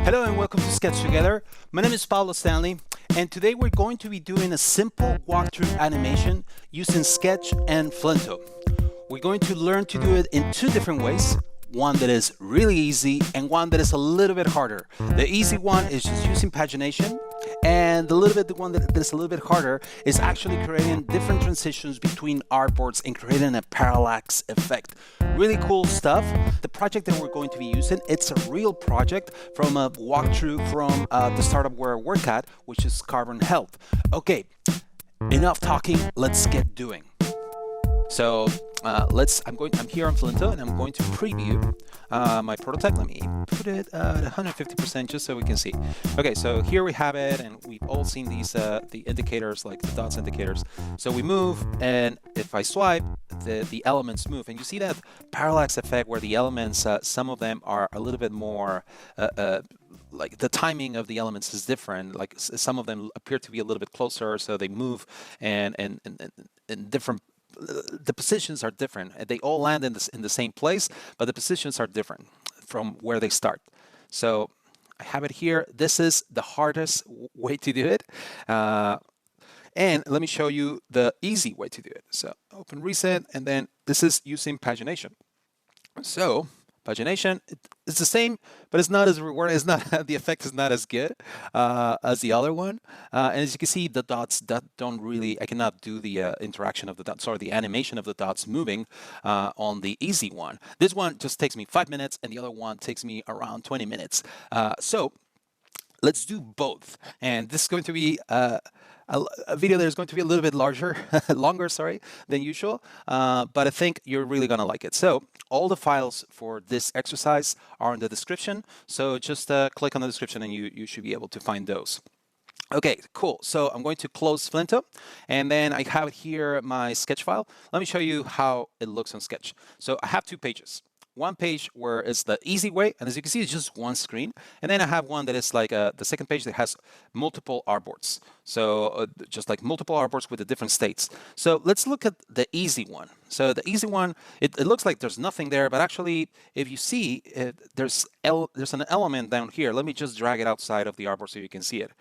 Hello and welcome to Sketch Together. My name is Paulo Stanley, and today we're going to be doing a simple walkthrough animation using Sketch and Flinto. We're going to learn to do it in two different ways. One that is really easy and one that is a little bit harder. The easy one is just using pagination, and the one that is a little bit harder is actually creating different transitions between artboards and creating a parallax effect. Really cool stuff. The project that we're going to be using, it's a real project from a walkthrough from the startup where I work at, which is Carbon Health. Okay, enough talking, let's get doing. So I'm here on Flinto and I'm going to preview my prototype. Let me put it at 150% just so we can see. Okay, so here we have it, and we've all seen these the indicators, like the dots indicators. So we move, and if I swipe, the elements move, and you see that parallax effect where the elements, some of them are a little bit more like the timing of the elements is different. Like some of them appear to be a little bit closer, so they move and different. The positions are different. They all land in the same place, but the positions are different from where they start. So I have it here. This is the hardest way to do it. And let me show you the easy way to do it. So open reset, and then this is using pagination. So pagination, it's the same, but it's not as rewarding. It's not the effect is not as good as the other one. And as you can see, the dots that don't really, I cannot do the interaction of the dots or the animation of the dots moving on the easy one. This one just takes me 5 minutes, and the other one takes me around 20 minutes. So let's do both. And this is going to be a video that is going to be a little bit longer, than usual, but I think you're really gonna like it. So all the files for this exercise are in the description, so just click on the description and you should be able to find those. Okay, cool. So I'm going to close Flinto, and then I have here my sketch file. Let me show you how it looks on Sketch. So I have two pages. One page where it's the easy way, and as you can see, it's just one screen. And then I have one that is like the second page that has multiple artboards. So just like multiple artboards with the different states. So let's look at the easy one. So the easy one, it looks like there's nothing there, but actually, if you see, there's an element down here. Let me just drag it outside of the artboard so you can see it.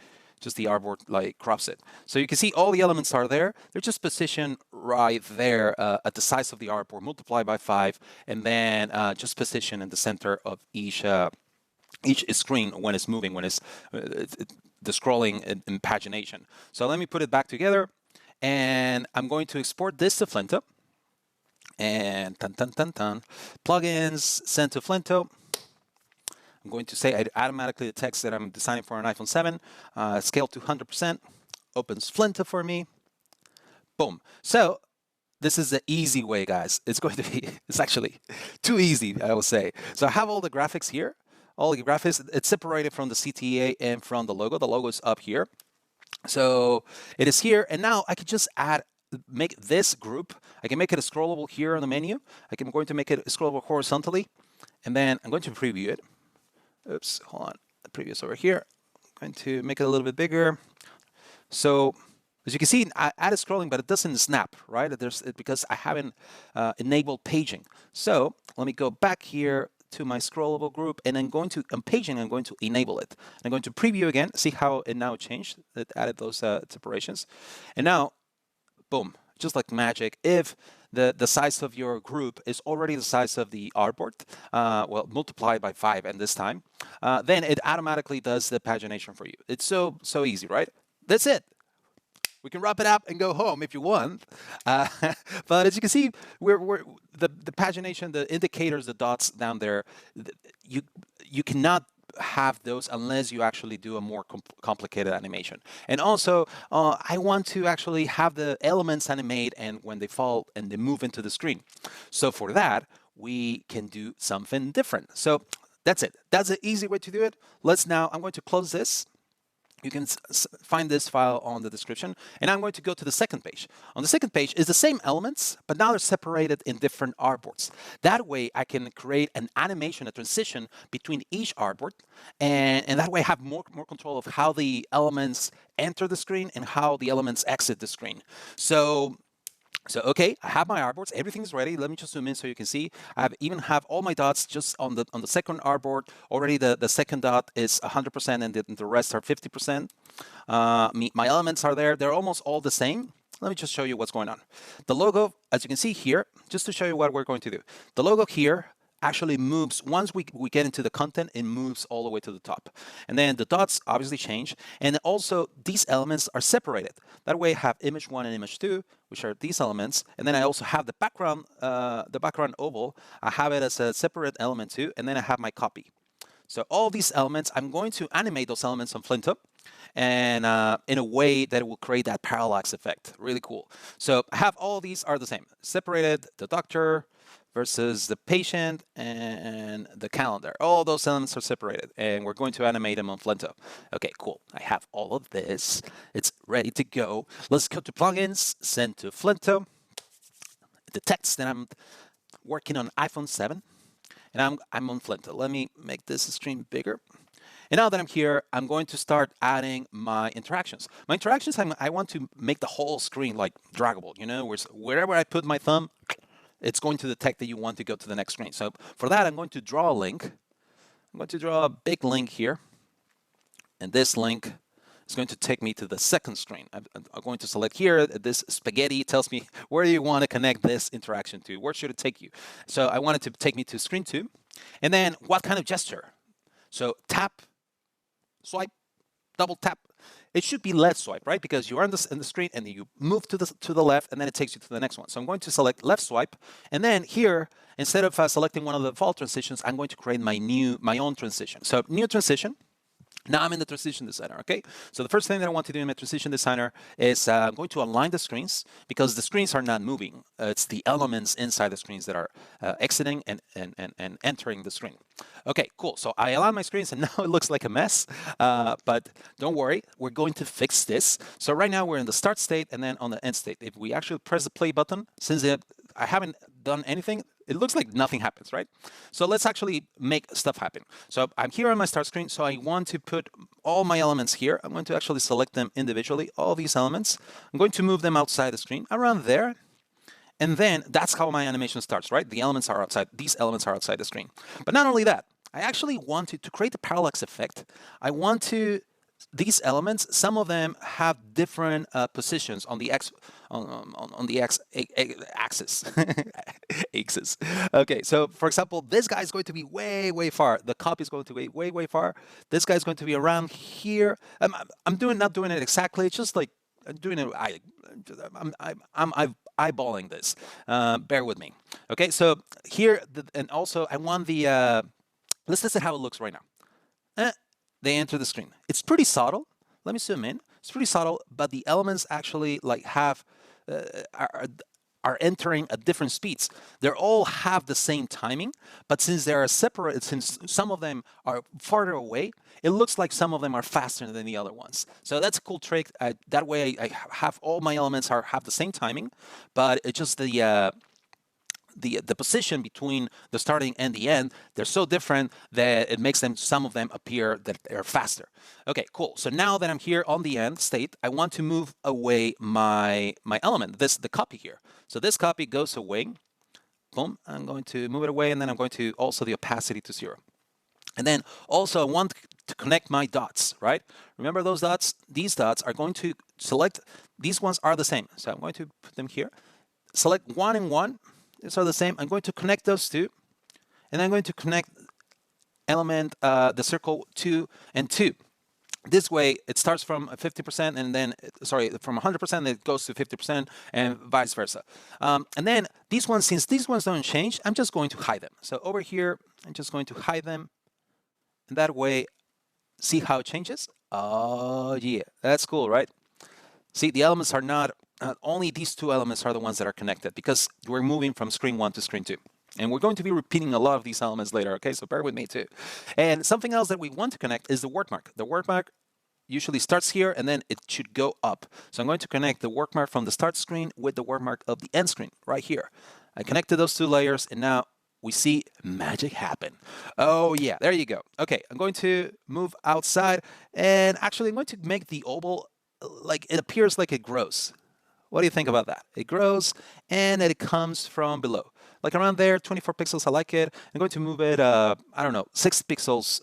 Just the artboard like crops it. So you can see all the elements are there. They're just positioned right there at the size of the artboard, multiplied by 5, and then just positioned in the center of each screen when it's moving, when it's the scrolling and pagination. So let me put it back together, and I'm going to export this to Flinto. And plugins, send to Flinto. I'm going to say automatically the text that I'm designing for an iPhone 7, scale to 100%, opens Flinto for me. Boom. So this is the easy way, guys. It's actually too easy, I will say. So I have all the graphics here. All the graphics, it's separated from the CTA and from the logo. The logo is up here. So it is here, and now I can just make this group. I can make it a scrollable here on the menu. I'm going to make it scrollable horizontally, and then I'm going to preview it. Oops, hold on. The previous over here. I'm going to make it a little bit bigger. So as you can see, I added scrolling, but it doesn't snap, right? Because I haven't enabled paging. So let me go back here to my scrollable group, and I'm paging, I'm going to enable it. I'm going to preview again, see how it now changed. It added those separations. And now, boom, just like magic, if the size of your group is already the size of the artboard, well, multiplied by 5 and this time, then it automatically does the pagination for you. It's so easy, right? That's it. We can wrap it up and go home if you want. But as you can see, the pagination, the indicators, the dots down there, you cannot have those unless you actually do a more complicated animation. And also, I want to actually have the elements animate and when they fall and they move into the screen. So for that, we can do something different. So that's it. That's the easy way to do it. I'm going to close this. You can find this file on the description, and I'm going to go to the second page. On the second page is the same elements, but now they're separated in different artboards. That way I can create an animation, a transition between each artboard, and that way I have more control of how the elements enter the screen and how the elements exit the screen. So So, okay, I have my artboards. Everything's ready. Let me just zoom in so you can see. I even have all my dots just on the second artboard. Already the second dot is 100% and the rest are 50%. My elements are there. They're almost all the same. Let me just show you what's going on. The logo, as you can see here, just to show you what we're going to do. The logo here actually moves. Once we get into the content, it moves all the way to the top. And then the dots obviously change. And also these elements are separated. That way I have image 1 and image 2, which are these elements. And then I also have the background oval. I have it as a separate element too. And then I have my copy. So all these elements, I'm going to animate those elements on Flinto and in a way that it will create that parallax effect. Really cool. So I have all these are the same. Separated, the doctor versus the patient and the calendar. All those elements are separated and we're going to animate them on Flinto. Okay, cool. I have all of this. It's ready to go. Let's go to plugins, send to Flinto. The text that I'm working on iPhone 7. And I'm on Flinto. Let me make this screen bigger. And now that I'm here, I'm going to start adding my interactions. My interactions, I want to make the whole screen like draggable. You know, wherever I put my thumb, it's going to detect that you want to go to the next screen. So for that, I'm going to draw a link. I'm going to draw a big link here. And this link is going to take me to the second screen. I'm going to select here. This spaghetti tells me where do you want to connect this interaction to? Where should it take you? So I want it to take me to screen 2. And then what kind of gesture? So tap, swipe, double tap. It should be left swipe, right? Because you are in the screen and then you move to the left and then it takes you to the next one. So I'm going to select left swipe. And then here, instead of selecting one of the default transitions, I'm going to create my own transition. So new transition. Now I'm in the transition designer, okay? So the first thing that I want to do in my transition designer is I'm going to align the screens because the screens are not moving. It's the elements inside the screens that are exiting and entering the screen. Okay, cool. So I align my screens and now it looks like a mess, but don't worry, we're going to fix this. So right now we're in the start state and then on the end state. If we actually press the play button, since I haven't done anything, it looks like nothing happens, right? So let's actually make stuff happen. So I'm here on my start screen, so I want to put all my elements here. I'm going to actually select them individually, all these elements. I'm going to move them outside the screen, around there. And then that's how my animation starts, right? The elements are outside, these elements are outside the screen. But not only that, I actually wanted to create the parallax effect. I want to these elements, some of them have different positions on the axis. Axis. Okay, so for example, this guy is going to be way far. The copy is going to be way far. This guy is going to be around here. I'm not doing it exactly. It's just like I'm doing it. I'm eyeballing this. Bear with me. Okay, so here and also I want the. Let's just see how it looks right now. They enter the screen. It's pretty subtle. Let me zoom in. It's pretty subtle, but the elements actually like have are entering at different speeds. They all have the same timing, but since they are separate, since some of them are farther away, it looks like some of them are faster than the other ones. So that's a cool trick. That way, I have all my elements have the same timing, but it's just the position between the starting and the end, they're so different that it makes them, some of them appear that they're faster. Okay, cool. So now that I'm here on the end state, I want to move away my element, the copy here. So this copy goes away. Boom, I'm going to move it away, and then I'm going to also the opacity to 0. And then also I want to connect my dots, right? Remember those dots? These dots are going to select, these ones are the same. So I'm going to put them here. Select 1 and 1. These are the same. I'm going to connect those two, and I'm going to connect element, the circle 2 and 2. This way, it starts from 50% and then, sorry, from 100% it goes to 50% and vice versa. And then these ones, since these ones don't change, I'm just going to hide them. So over here, I'm just going to hide them. And that way, see how it changes? Oh yeah, that's cool, right? See, the elements are not, only these two elements are the ones that are connected because we're moving from screen 1 to screen 2. And we're going to be repeating a lot of these elements later, okay? So bear with me too. And something else that we want to connect is the word mark. The word mark usually starts here and then it should go up. So I'm going to connect the word mark from the start screen with the word mark of the end screen right here. I connected those two layers and now we see magic happen. Oh yeah, there you go. Okay, I'm going to move outside and actually I'm going to make the oval like it appears like it grows. What do you think about that? It grows and it comes from below. Like around there, 24 pixels, I like it. I'm going to move it, I don't know, 6 pixels,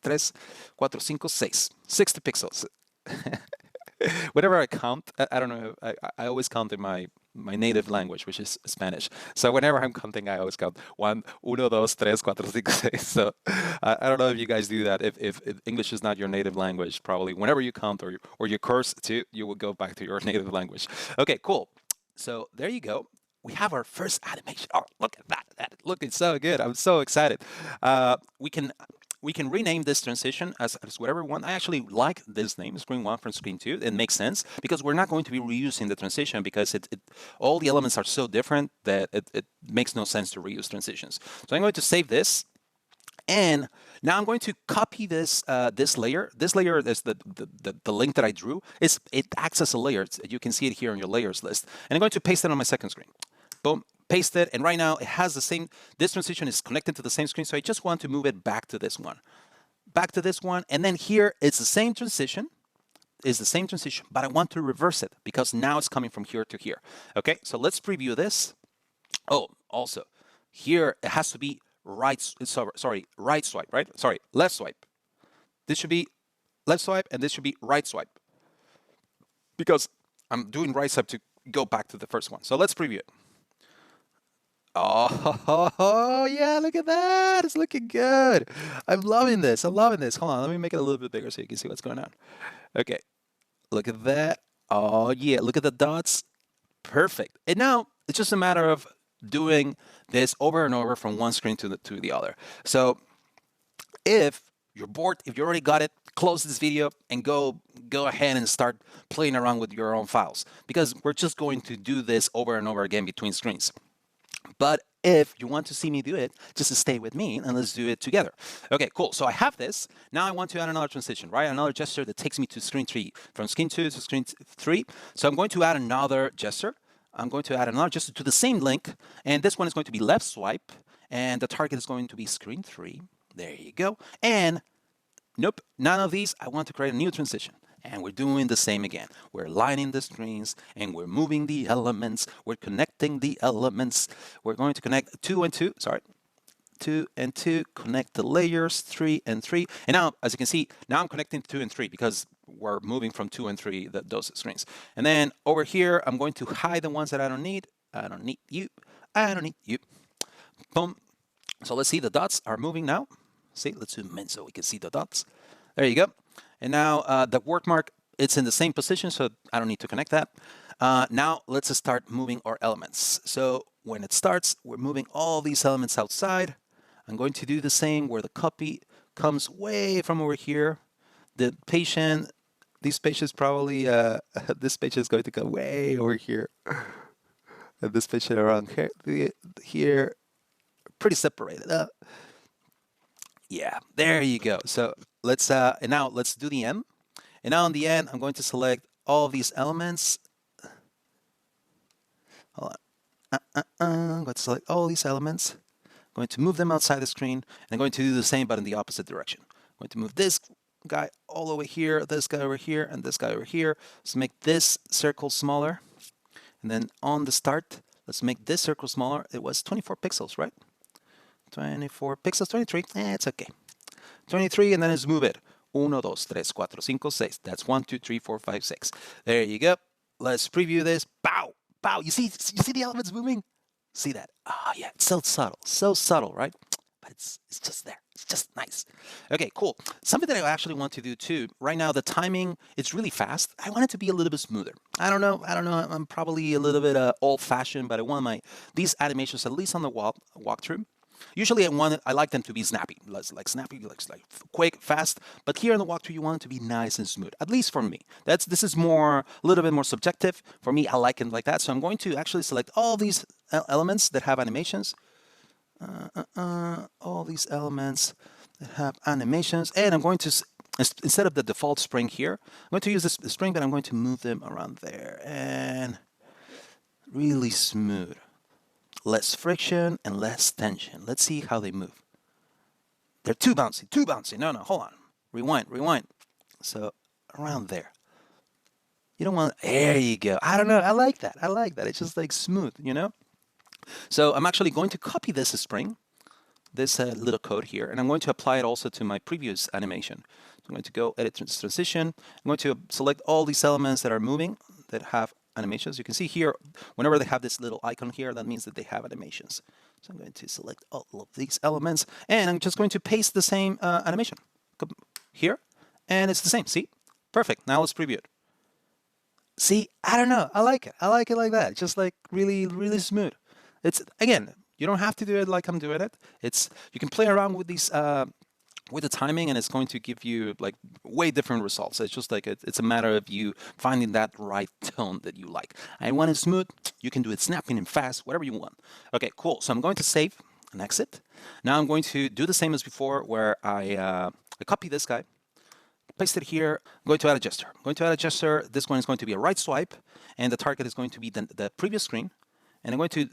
3, 4, 5, 6, 60 pixels. Whenever I count, I don't know, I always count in my native language, which is Spanish. So whenever I'm counting, I always count 1, 2, 3, 4, 5, 6. So I don't know if you guys do that. If English is not your native language, probably whenever you count or you curse too, you will go back to your native language. Okay, cool. So there you go. We have our first animation. Oh, look at that. That looking so good. I'm so excited. We can rename this transition as whatever we want. I actually like this name, screen 1 from screen 2. It makes sense because we're not going to be reusing the transition because all the elements are so different that it makes no sense to reuse transitions. So I'm going to save this. And now I'm going to copy this this layer. This layer is the link that I drew. It acts as a layer. You can see it here on your layers list. And I'm going to paste it on my second screen. Boom, paste it. And right now it has the same, this transition is connected to the same screen. So I just want to move it back to this one. Back to this one. And then here it's the same transition. But I want to reverse it because now it's coming from here to here. Okay, so let's preview this. Oh, also, here it has to be right swipe, right? Sorry, left swipe. This should be left swipe and this should be right swipe because I'm doing right swipe to go back to the first one. So let's preview it. Oh, yeah, look at that. It's looking good. I'm loving this. Hold on, let me make it a little bit bigger so you can see what's going on. Okay, look at that. Oh, yeah, look at the dots. Perfect. And now it's just a matter of doing this over and over from one screen to the other. So if you're bored, if you already got it, close this video and go ahead and start playing around with your own files because we're just going to do this over and over again between screens. But if you want to see me do it, just stay with me and let's do it together. Okay, cool. So I have this. Now I want to add another transition, right? Another gesture that takes me to screen 3, from screen 2 to screen 3. So I'm going to add another gesture. I'm going to add another gesture to the same link. And this one is going to be left swipe. And the target is going to be screen 3. There you go. And nope, none of these. I want to create a new transition. And we're doing the same again. We're lining the screens and we're moving the elements. We're connecting the elements. We're going to connect 2 and 2. Sorry. 2 and 2. Connect the layers 3 and 3. And now, as you can see, now I'm connecting 2 and 3 because we're moving from 2 and 3, those screens. And then over here, I'm going to hide the ones that I don't need. I don't need you. I don't need you. Boom. So let's see the dots are moving now. See, let's zoom in so we can see the dots. There you go. And now the word mark, it's in the same position, so I don't need to connect that. Now let's start moving our elements. So when it starts, we're moving all these elements outside. I'm going to do the same where the copy comes way from over here. The patient, these pages probably, this page is going to go way over here. And this patient around here, pretty separated. Yeah, there you go. So let's and now let's do the M. And now on the end, I'm going to select all these elements. Hold on. I'm going to select all these elements. I'm going to move them outside the screen. And I'm going to do the same, but in the opposite direction. I'm going to move this guy all over here, this guy over here, and this guy over here. Let's make this circle smaller. And then on the start, let's make this circle smaller. It was 24 pixels, right? 24 pixels, 23, it's okay. 23, and then let's move it. 1, 2, 3, 4, 5, 6. That's 1, 2, 3, 4, 5, 6. There you go. Let's preview this. Pow, pow. You see the elements moving? See that? Oh, yeah, it's so subtle, right? But it's just there. It's just nice. Okay, cool. Something that I actually want to do too. Right now, the timing, it's really fast. I want it to be a little bit smoother. I don't know. I'm probably a little bit old-fashioned, but I want these animations, at least on the walkthrough. Usually I like them to be snappy, like snappy, like quick, fast. But here in the walkthrough, you want it to be nice and smooth, at least for me. This is a little bit more subjective. For me, I like it like that. So I'm going to actually select all these elements that have animations. All these elements that have animations. And I'm going to, instead of the default spring here, I'm going to use this spring, but I'm going to move them around there. And really smooth. Less friction and less tension. Let's see how they move. They're too bouncy. No, hold on. Rewind. So around there. You don't want, there you go. I don't know. I like that. I like that. It's just like smooth, you know? So I'm actually going to copy this spring, this little code here, and I'm going to apply it also to my previous animation. So I'm going to go edit transition. I'm going to select all these elements that are moving, that have animations. You can see here, whenever they have this little icon here, that means that they have animations. So I'm going to select all of these elements, and I'm just going to paste the same animation here, and it's the same. See? Perfect. Now let's preview it. See, I don't know. I like it. I like it like that. Just like really, really smooth. It's, again, you don't have to do it like I'm doing it. It's, you can play around with these with the timing, and it's going to give you like way different results. It's just like it's a matter of you finding that right tone that you like. I want it smooth. You can do it snapping and fast, whatever you want. Okay, cool. So I'm going to save and exit. Now I'm going to do the same as before, where I copy this guy, paste it here. I'm going to add a gesture. I'm going to add a gesture. This one is going to be a right swipe, and the target is going to be the previous screen. And I'm going to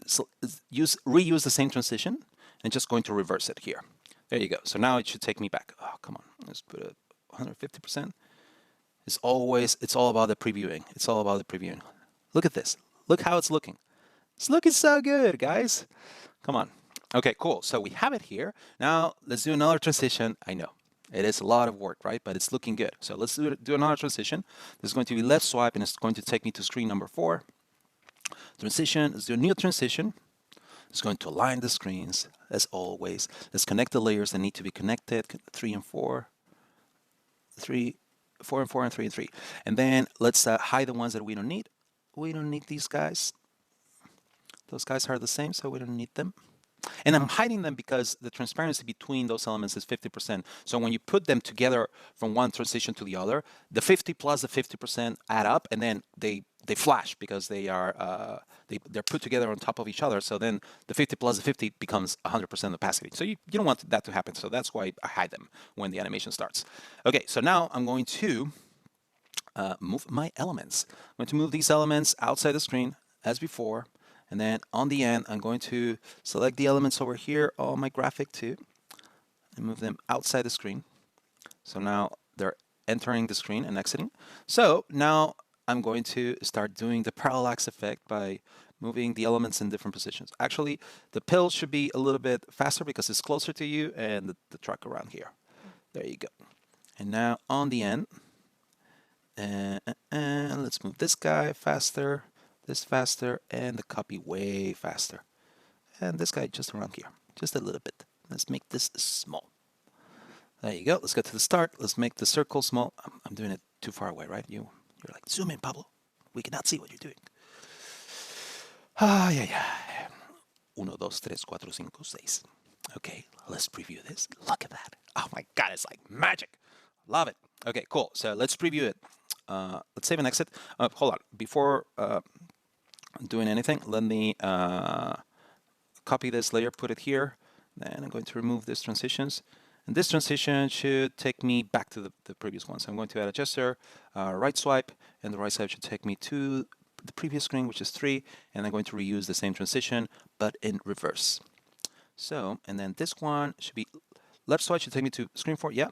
reuse the same transition, and just going to reverse it here. There you go. So now it should take me back. Oh, come on. Let's put it 150%. It's all about the previewing. It's all about the previewing. Look at this. Look how it's looking. It's looking so good, guys. Come on. Okay, cool. So we have it here. Now let's do another transition. I know it is a lot of work, right? But it's looking good. So let's do another transition. This is going to be left swipe, and it's going to take me to screen number 4. Transition. Let's do a new transition. It's going to align the screens as always. Let's connect the layers that need to be connected. 3 and 4. 3, 4 and 4, and 3 and 3. And then let's hide the ones that we don't need. We don't need these guys. Those guys are the same, so we don't need them. And I'm hiding them because the transparency between those elements is 50%. So when you put them together from one transition to the other, the 50 plus the 50% add up, and then they flash because they're put together on top of each other. So then the 50 plus the 50 becomes 100% opacity. So you don't want that to happen. So that's why I hide them when the animation starts. Okay, so now I'm going to move my elements. I'm going to move these elements outside the screen as before. And then on the end, I'm going to select the elements over here on my graphic too, and move them outside the screen. So now they're entering the screen and exiting. So now I'm going to start doing the parallax effect by moving the elements in different positions. Actually, the pill should be a little bit faster because it's closer to you, and the track around here. There you go. And now on the end, and let's move this guy faster, this faster, and the copy way faster. And this guy just around here, just a little bit. Let's make this small. There you go. Let's get to the start. Let's make the circle small. I'm doing it too far away, right? You're like, zoom in, Pablo. We cannot see what you're doing. Ah, yeah. 1, 2, 3, 4, 5, 6. Okay, let's preview this. Look at that. Oh my God, it's like magic. Love it. Okay, cool. So let's preview it. Let's save and exit. Hold on. Before doing anything, let me copy this layer, put it here. Then I'm going to remove these transitions. And this transition should take me back to the previous one. So I'm going to add a gesture, right swipe, and the right side should take me to the previous screen, which is 3. And I'm going to reuse the same transition, but in reverse. So, and then this one should be left swipe should take me to screen 4. Yeah.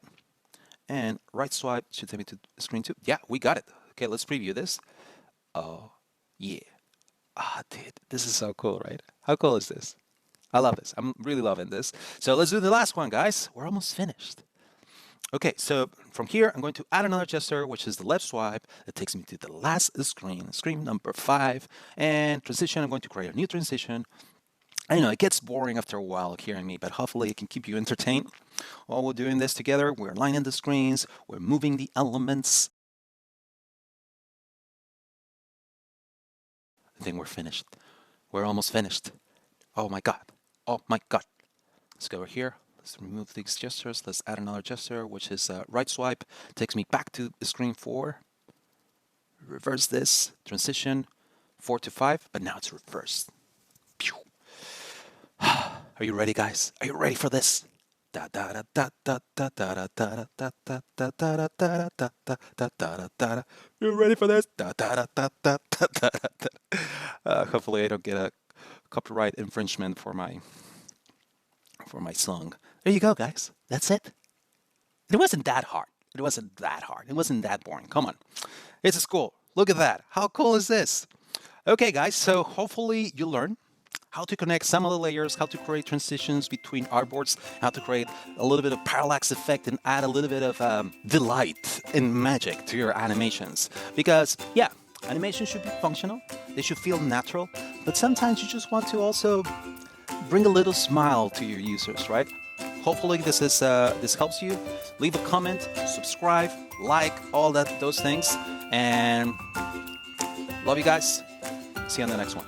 And right swipe should take me to screen 2. Yeah, we got it. Okay, let's preview this. Oh, yeah. Ah, dude, this is so cool, right? How cool is this? I love this. I'm really loving this. So let's do the last one, guys. We're almost finished. Okay, so from here, I'm going to add another gesture, which is the left swipe. That takes me to the last screen, screen number 5. And transition, I'm going to create a new transition. I know it gets boring after a while hearing me, but hopefully it can keep you entertained. While we're doing this together, we're aligning the screens, we're moving the elements. I think we're finished. We're almost finished. Oh my God. Oh my God. Let's go over here. Let's remove these gestures. Let's add another gesture, which is right swipe. Takes me back to screen 4. Reverse this. Transition 4 to 5, but now it's reversed. Pew. Are you ready, guys? Are you ready for this? You ready for this? Hopefully I don't get a copyright infringement for my song. There you go, guys. That's it. It wasn't that hard. It wasn't that hard. It wasn't that boring. Come on. It's a school. Look at that. How cool is this? Okay, guys, so hopefully you learn how to connect some of the layers, how to create transitions between artboards, how to create a little bit of parallax effect and add a little bit of delight and magic to your animations. Because, yeah, animations should be functional, they should feel natural, but sometimes you just want to also bring a little smile to your users, right? Hopefully this helps you. Leave a comment, subscribe, like, all those things, and love you guys. See you on the next one.